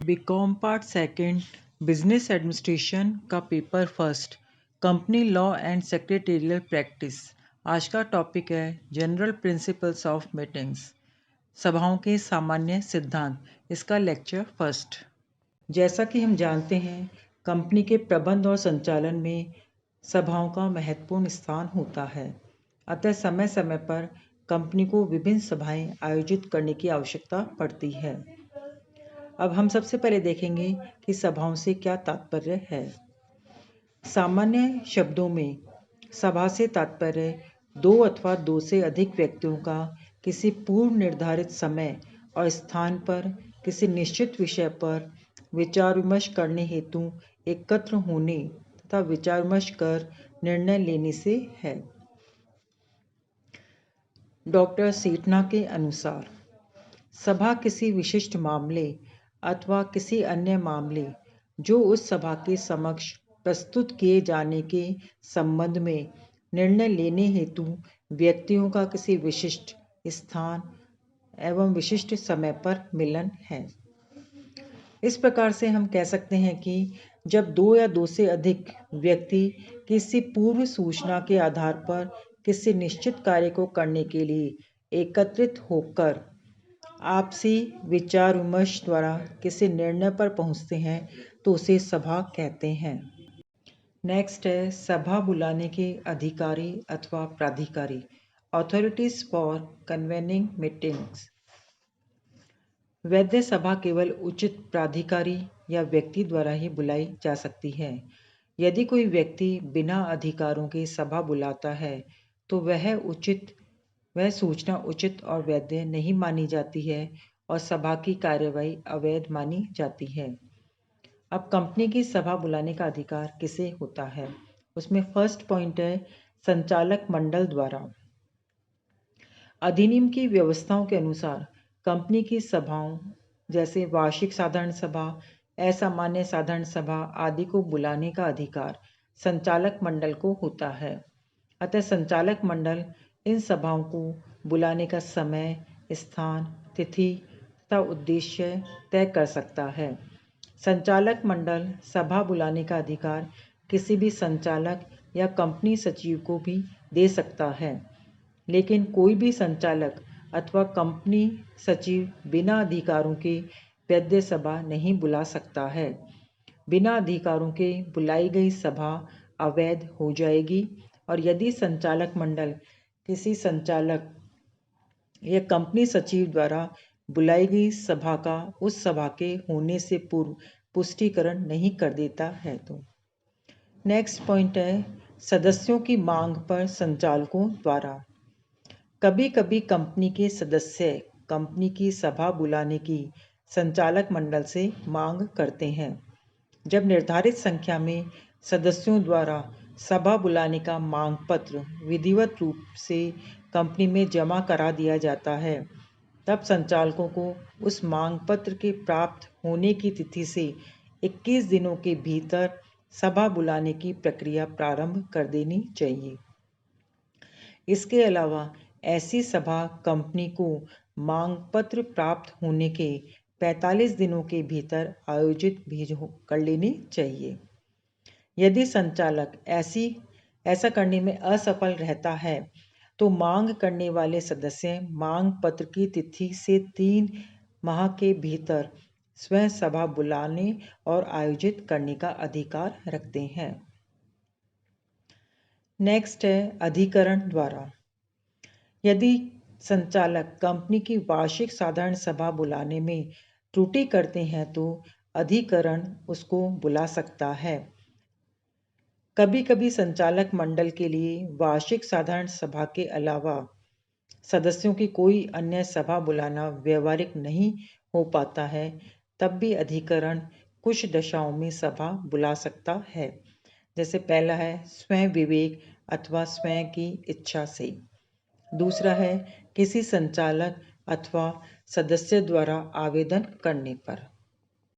BCom part second business administration का paper first company law and secretarial practice. आज का topic है general principles of meetings, सभाओं के सामान्य सिद्धांत। इसका लेक्चर फर्स्ट। जैसा कि हम जानते हैं, कंपनी के प्रबंध और संचालन में सभाओं का महत्वपूर्ण स्थान होता है। अतः समय समय पर कंपनी को विभिन्न सभाएं आयोजित करने की आवश्यकता पड़ती है। अब हम सबसे पहले देखेंगे कि सभाओं से क्या तात्पर्य है। सामान्य शब्दों में सभा से तात्पर्य दो अथवा दो से अधिक व्यक्तियों का किसी पूर्व निर्धारित समय और स्थान पर किसी निश्चित विषय पर विचार विमर्श करने हेतु एकत्र होने तथा विचार विमर्श कर निर्णय लेने से है। डॉक्टर सेठना के अनुसार सभा किसी विशिष्ट मामले अथवा किसी अन्य मामले जो उस सभा के समक्ष प्रस्तुत किए जाने के संबंध में निर्णय लेने हेतु व्यक्तियों का किसी विशिष्ट स्थान एवं विशिष्ट समय पर मिलन है। इस प्रकार से हम कह सकते हैं कि जब दो या दो से अधिक व्यक्ति किसी पूर्व सूचना के आधार पर किसी निश्चित कार्य को करने के लिए एकत्रित होकर आपसी विचार विमर्श द्वारा किसी निर्णय पर पहुंचते हैं तो उसे सभा कहते हैं। नेक्स्ट है सभा बुलाने के अधिकारी अथवा प्राधिकारी, अथॉरिटीज फॉर कन्वेनिंग मीटिंग्स। वैध सभा केवल उचित प्राधिकारी या व्यक्ति द्वारा ही बुलाई जा सकती है। यदि कोई व्यक्ति बिना अधिकारों के सभा बुलाता है तो वह सूचना उचित और वैध नहीं मानी जाती है और सभा की कार्यवाही अवैध मानी जाती है। अब कंपनी की सभा बुलाने का अधिकार किसे होता है, उसमें फर्स्ट पॉइंट है संचालक मंडल द्वारा। अधिनियम की व्यवस्थाओं के अनुसार कंपनी की सभाओं जैसे वार्षिक साधारण सभा, असामान्य साधारण सभा आदि को बुलाने का अधिकार संचालक मंडल को होता है। अतः संचालक मंडल इन सभाओं को बुलाने का समय, स्थान, तिथि तथा उद्देश्य तय कर सकता है। संचालक मंडल सभा बुलाने का अधिकार किसी भी संचालक या कंपनी सचिव को भी दे सकता है, लेकिन कोई भी संचालक अथवा कंपनी सचिव बिना अधिकारों के वैध सभा नहीं बुला सकता है। बिना अधिकारों के बुलाई गई सभा अवैध हो जाएगी और यदि संचालक मंडल किसी संचालक या कंपनी सचिव द्वारा बुलाई गई सभा का उस सभा के होने से पूर्व पुष्टिकरण नहीं कर देता है तो। नेक्स्ट पॉइंट है सदस्यों की मांग पर संचालकों द्वारा। कभी कभी कंपनी के सदस्य कंपनी की सभा बुलाने की संचालक मंडल से मांग करते हैं। जब निर्धारित संख्या में सदस्यों द्वारा सभा बुलाने का मांग पत्र विधिवत रूप से कंपनी में जमा करा दिया जाता है, तब संचालकों को उस मांग पत्र के प्राप्त होने की तिथि से 21 दिनों के भीतर सभा बुलाने की प्रक्रिया प्रारंभ कर देनी चाहिए। इसके अलावा ऐसी सभा कंपनी को मांग पत्र प्राप्त होने के 45 दिनों के भीतर आयोजित भी कर लेनी चाहिए। यदि संचालक ऐसा करने में असफल रहता है तो मांग करने वाले सदस्य मांग पत्र की तिथि से 3 माह के भीतर स्वयं सभा बुलाने और आयोजित करने का अधिकार रखते हैं। नेक्स्ट है अधिकरण द्वारा। यदि संचालक कंपनी की वार्षिक साधारण सभा बुलाने में त्रुटि करते हैं तो अधिकरण उसको बुला सकता है। कभी कभी संचालक मंडल के लिए वार्षिक साधारण सभा के अलावा सदस्यों की कोई अन्य सभा बुलाना व्यवहारिक नहीं हो पाता है, तब भी अधिकरण कुछ दशाओं में सभा बुला सकता है। जैसे पहला है स्वयं विवेक अथवा स्वयं की इच्छा से। दूसरा है किसी संचालक अथवा सदस्य द्वारा आवेदन करने पर।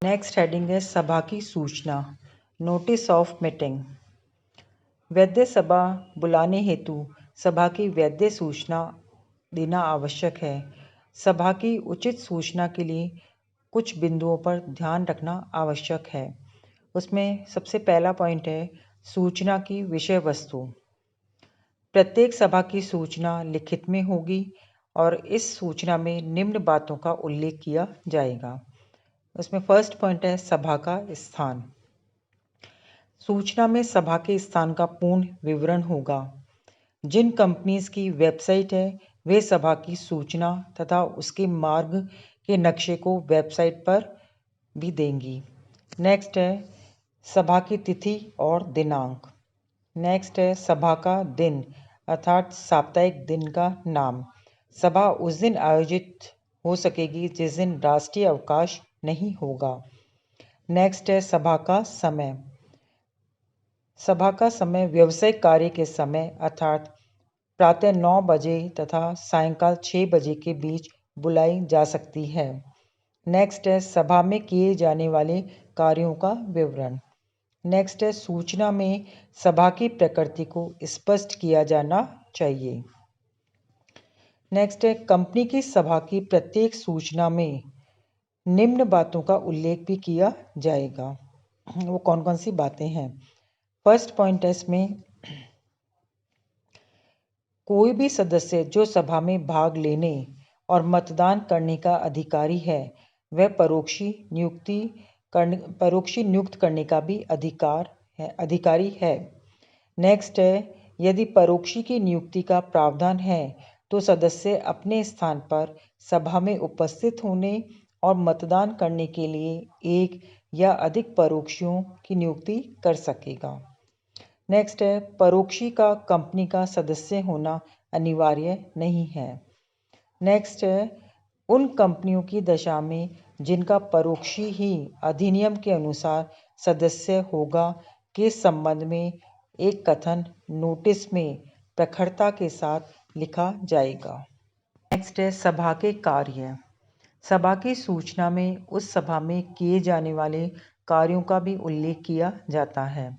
नेक्स्ट हेडिंग है सभा की सूचना, नोटिस ऑफ मीटिंग। वैध सभा बुलाने हेतु सभा की वैध सूचना देना आवश्यक है। सभा की उचित सूचना के लिए कुछ बिंदुओं पर ध्यान रखना आवश्यक है। उसमें सबसे पहला पॉइंट है सूचना की विषय वस्तु। प्रत्येक सभा की सूचना लिखित में होगी और इस सूचना में निम्न बातों का उल्लेख किया जाएगा। उसमें फर्स्ट पॉइंट है सभा का स्थान। सूचना में सभा के स्थान का पूर्ण विवरण होगा। जिन कंपनीज की वेबसाइट है वे सभा की सूचना तथा उसके मार्ग के नक्शे को वेबसाइट पर भी देंगी। नेक्स्ट है सभा की तिथि और दिनांक। नेक्स्ट है सभा का दिन अर्थात साप्ताहिक दिन का नाम। सभा उस दिन आयोजित हो सकेगी जिस दिन राष्ट्रीय अवकाश नहीं होगा। नेक्स्ट है सभा का समय। सभा का समय व्यावसायिक कार्य के समय अर्थात प्रातः 9 बजे तथा सायंकाल 6 बजे के बीच बुलाई जा सकती है। नेक्स्ट है सभा में किए जाने वाले कार्यों का विवरण। नेक्स्ट है सूचना में सभा की प्रकृति को स्पष्ट किया जाना चाहिए। नेक्स्ट है कंपनी की सभा की प्रत्येक सूचना में निम्न बातों का उल्लेख भी किया जाएगा। वो कौन कौन सी बातें हैं? फर्स्ट पॉइंट है इसमें कोई भी सदस्य जो सभा में भाग लेने और मतदान करने का अधिकारी है वह परोक्षी नियुक्त करने का भी अधिकारी है। नेक्स्ट है यदि परोक्षी की नियुक्ति का प्रावधान है तो सदस्य अपने स्थान पर सभा में उपस्थित होने और मतदान करने के लिए एक या अधिक परोक्षियों की नियुक्ति कर सकेगा। नेक्स्ट है परोक्षी का कंपनी का सदस्य होना अनिवार्य नहीं है। नेक्स्ट है उन कंपनियों की दशा में जिनका परोक्षी ही अधिनियम के अनुसार सदस्य होगा के संबंध में एक कथन नोटिस में प्रखरता के साथ लिखा जाएगा। नेक्स्ट है सभा के कार्य। सभा की सूचना में उस सभा में किए जाने वाले कार्यों का भी उल्लेख किया जाता है।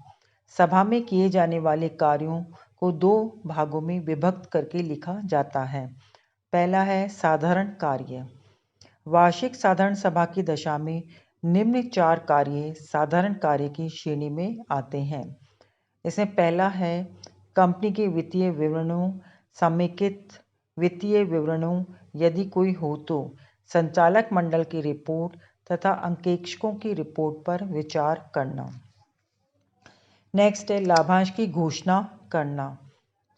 सभा में किए जाने वाले कार्यों को 2 भागों में विभक्त करके लिखा जाता है। पहला है साधारण कार्य। वार्षिक साधारण सभा की दशा में निम्न 4 कार्य साधारण कार्य की श्रेणी में आते हैं। इसमें पहला है कंपनी के वित्तीय विवरणों, समेकित वित्तीय विवरणों यदि कोई हो तो, संचालक मंडल की रिपोर्ट तथा अंकेक्षकों की रिपोर्ट पर विचार करना। नेक्स्ट है लाभांश की घोषणा करना।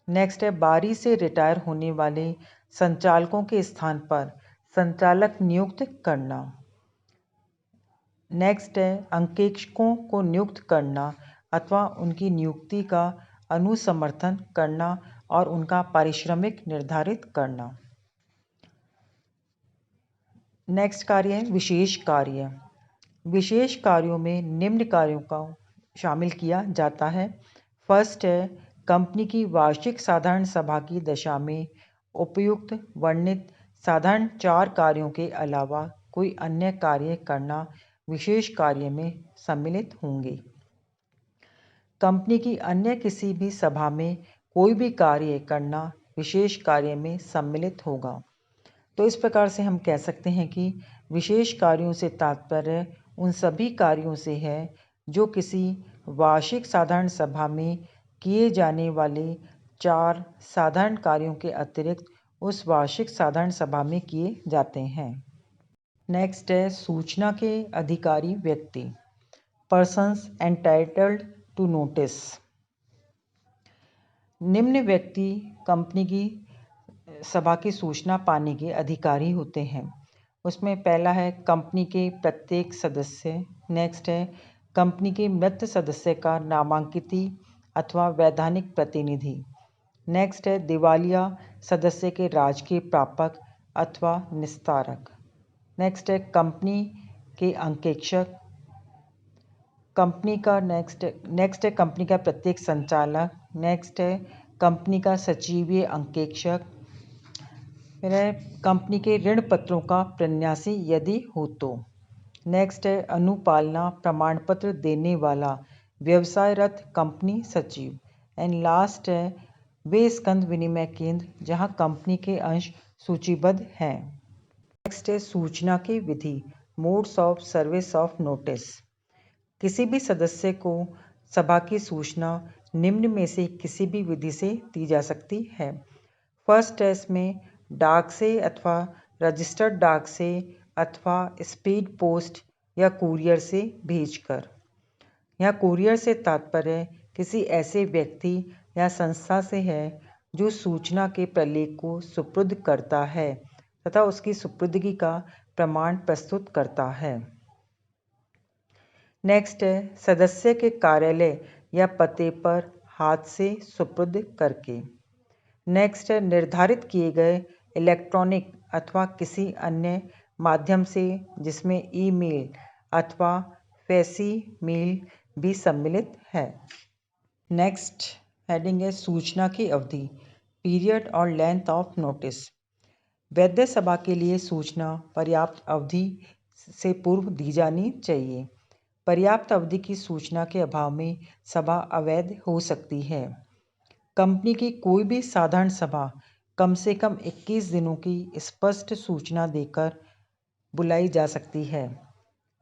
नेक्स्ट है बारी से रिटायर होने वाले संचालकों के स्थान पर संचालक नियुक्त करना। नेक्स्ट है अंकेक्षकों को नियुक्त करना अथवा उनकी नियुक्ति का अनुसमर्थन करना और उनका पारिश्रमिक निर्धारित करना। नेक्स्ट कार्य है विशेष कार्य। विशेष कार्यों में निम्न कार्यों का शामिल किया जाता है। फर्स्ट है कंपनी की वार्षिक साधारण सभा की दशा में उपयुक्त वर्णित साधारण 4 कार्यों के अलावा कोई अन्य कार्य करना विशेष कार्य में सम्मिलित होंगे। कंपनी की अन्य किसी भी सभा में कोई भी कार्य करना विशेष कार्य में सम्मिलित होगा। तो इस प्रकार से हम कह सकते हैं कि विशेष कार्यों से तात्पर्य उन सभी कार्यों से है जो किसी वार्षिक साधारण सभा में किए जाने वाले 4 साधारण कार्यों के अतिरिक्त उस वार्षिक साधारण सभा में किए जाते हैं। नेक्स्ट है सूचना के अधिकारी व्यक्ति, पर्सन्स एंटाइटल्ड टू नोटिस। निम्न व्यक्ति कंपनी की सभा की सूचना पाने के अधिकारी होते हैं। उसमें पहला है कंपनी के प्रत्येक सदस्य। नेक्स्ट है कंपनी के मृत सदस्य का नामांकित अथवा वैधानिक प्रतिनिधि। नेक्स्ट है दिवालिया सदस्य के राजकीय प्रापक अथवा निस्तारक। नेक्स्ट है कंपनी के अंकेक्षक। कंपनी का नेक्स्ट है कंपनी का प्रत्येक संचालक। नेक्स्ट है कंपनी का सचिवीय अंकेक्षक। फिर है कंपनी के ऋण पत्रों का प्रन्यासी यदि हो तो। नेक्स्ट है अनुपालना प्रमाण पत्र देने वाला व्यवसायरत कंपनी सचिव। एंड लास्ट है वे स्कंद विनिमय केंद्र जहां कंपनी के अंश सूचीबद्ध हैं। नेक्स्ट है सूचना की विधि। Modes of service of notice. किसी भी सदस्य को सभा की सूचना निम्न में से किसी भी विधि से दी जा सकती है। फर्स्ट टेस्ट में डाक से अथवा रजिस्टर्ड डाक से अथवा स्पीड पोस्ट या कुरियर से भेजकर। यहाँ कुरियर से तात्पर्य किसी ऐसे व्यक्ति या संस्था से है जो सूचना के प्रलेख को सुपुर्द करता है तथा उसकी सुपुर्दगी का प्रमाण प्रस्तुत करता है। नेक्स्ट है सदस्य के कार्यालय या पते पर हाथ से सुपुर्द करके। नेक्स्ट है निर्धारित किए गए इलेक्ट्रॉनिक अथवा किसी अन्य माध्यम से जिसमें ईमेल अथवा फैक्सी मेल भी सम्मिलित है। नेक्स्ट हेडिंग है सूचना की अवधि, पीरियड और लेंथ ऑफ नोटिस। वैध सभा के लिए सूचना पर्याप्त अवधि से पूर्व दी जानी चाहिए। पर्याप्त अवधि की सूचना के अभाव में सभा अवैध हो सकती है। कंपनी की कोई भी साधारण सभा कम से कम 21 दिनों की स्पष्ट सूचना देकर बुलाई जा सकती है।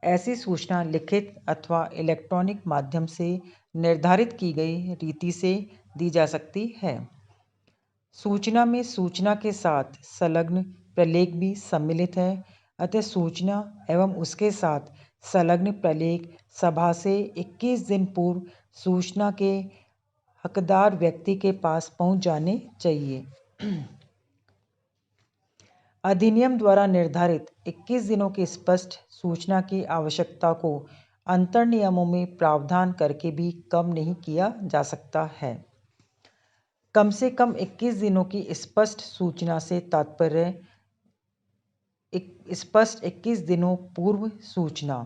ऐसी सूचना लिखित अथवा इलेक्ट्रॉनिक माध्यम से निर्धारित की गई रीति से दी जा सकती है। सूचना में सूचना के साथ संलग्न प्रलेख भी सम्मिलित है, अतः सूचना एवं उसके साथ संलग्न प्रलेख सभा से 21 दिन पूर्व सूचना के हकदार व्यक्ति के पास पहुंच जाने चाहिए। अधिनियम द्वारा निर्धारित 21 दिनों की स्पष्ट सूचना की आवश्यकता को अंतर नियमों में प्रावधान करके भी कम नहीं किया जा सकता है। कम से कम 21 दिनों की स्पष्ट सूचना से तात्पर्य स्पष्ट 21 दिनों पूर्व सूचना।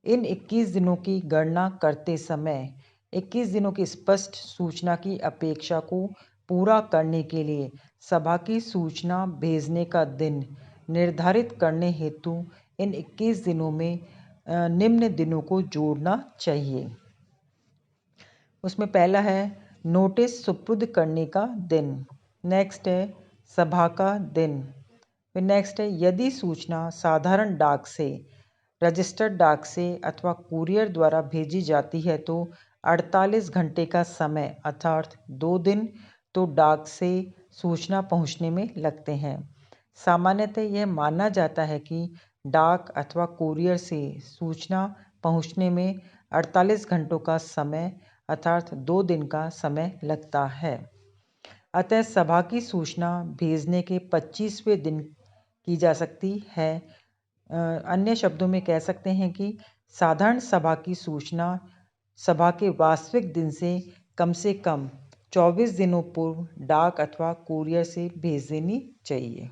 इन 21 दिनों की गणना करते समय 21 दिनों की स्पष्ट सूचना की अपेक्षा को पूरा करने के लिए सभा की सूचना भेजने का दिन निर्धारित करने हेतु इन 21 दिनों में निम्न दिनों को जोड़ना चाहिए। उसमें पहला है नोटिस सुपुर्द करने का दिन। नेक्स्ट है सभा का दिन। फिर नेक्स्ट है यदि सूचना साधारण डाक से, रजिस्टर्ड डाक से अथवा कुरियर द्वारा भेजी जाती है तो 48 घंटे का समय अर्थात 2 दिन तो डाक से सूचना पहुंचने में लगते हैं। सामान्यतः यह माना जाता है कि डाक अथवा कुरियर से सूचना पहुंचने में 48 घंटों का समय अर्थात 2 दिन का समय लगता है। अतः सभा की सूचना भेजने के 25वें दिन की जा सकती है। अन्य शब्दों में कह सकते हैं कि साधारण सभा की सूचना सभा के वास्तविक दिन से कम 24 दिनों पूर्व डाक अथवा कुरियर से भेज देनी चाहिए।